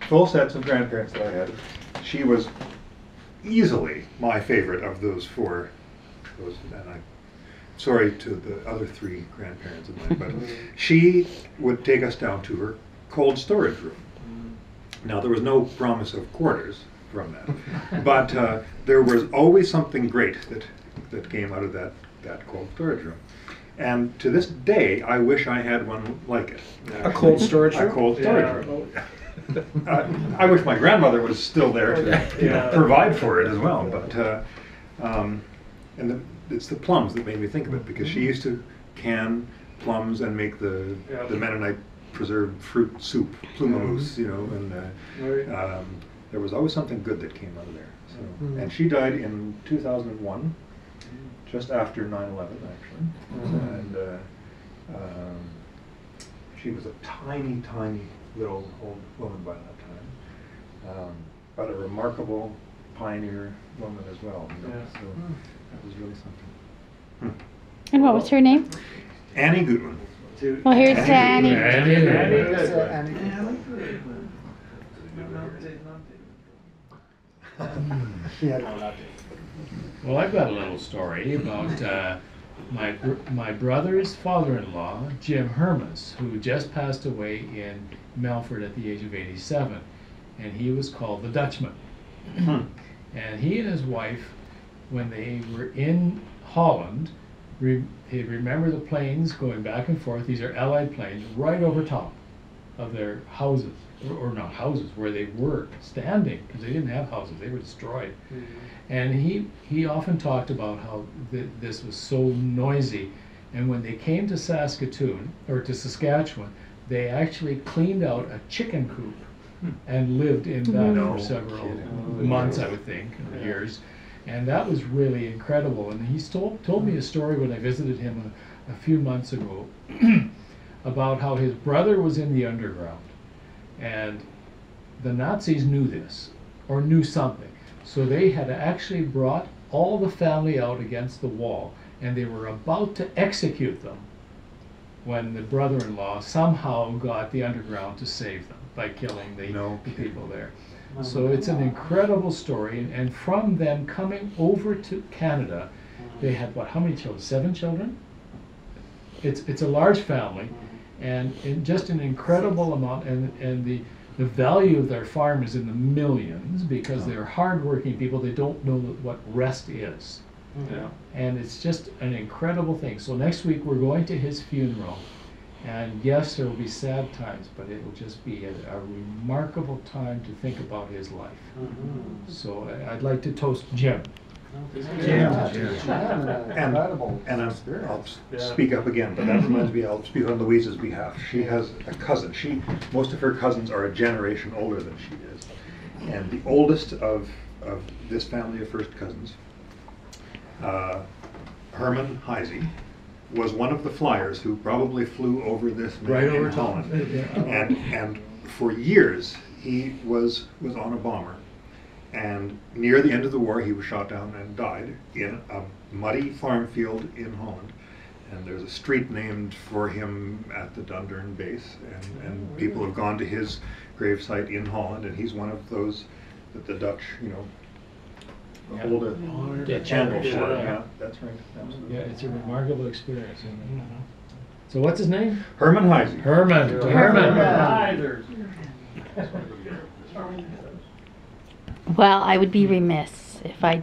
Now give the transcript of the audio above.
full sets of grandparents that I had, she was easily my favorite of those four. And I'm sorry to the other three grandparents of mine, but she would take us down to her cold storage room. Now, there was no promise of quarters from that, but there was always something great that came out of that cold storage room. And to this day, I wish I had one like it. A cold storage room? A cold storage room. I wish my grandmother was still there to provide for it as well. But it's the plums that made me think of it, because she used to can plums and make the Mennonite preserved fruit soup, plumamousse, you know, and there was always something good that came out of there. So, and she died in 2001, just after 9/11, actually, and she was a tiny, tiny little old woman by that time, but a remarkable pioneer woman as well. You know? So that was really something. And what was her name? Annie Goodwin. Well, here's to Annie. Well, I've got a little story about my brother's father-in-law, Jim Hermas, who just passed away in Melfort at the age of 87, and he was called the Dutchman. And he and his wife, when they were in Holland, they remember the planes going back and forth. These are Allied planes right over top of their houses, or not houses, where they were standing, because they didn't have houses, they were destroyed. And he often talked about how this was so noisy, and when they came to Saskatoon, or to Saskatchewan, they actually cleaned out a chicken coop and lived in that for several months, I would think, or years. And that was really incredible. And he told me a story when I visited him a few months ago about how his brother was in the underground, and the Nazis knew this, or knew something. So they had actually brought all the family out against the wall, and they were about to execute them when the brother-in-law somehow got the underground to save them by killing the people there. So it's an incredible story, and from them coming over to Canada, they had how many children? 7 children? It's a large family, and just an incredible amount, and the value of their farm is in the millions, because they're hardworking people. They don't know what rest is. And it's just an incredible thing. So next week we're going to his funeral. And yes, there will be sad times, but it will just be a remarkable time to think about his life. So I'd like to toast Jim. And I'll speak up again, but that reminds me, I'll speak on Louise's behalf. She has a cousin. Most of her cousins are a generation older than she is. And the oldest of this family of first cousins, Herman Heisey, was one of the flyers who probably flew over this man in Holland. And for years he was on a bomber, and near the end of the war he was shot down and died in a muddy farm field in Holland. And there's a street named for him at the Dundurn base, and people have gone to his gravesite in Holland, and he's one of those that the Dutch, hold a candle for. Yeah, that's right. Absolutely. Yeah, it's a remarkable experience. So what's his name? Herman Heisey. Herman. Well, I would be remiss if I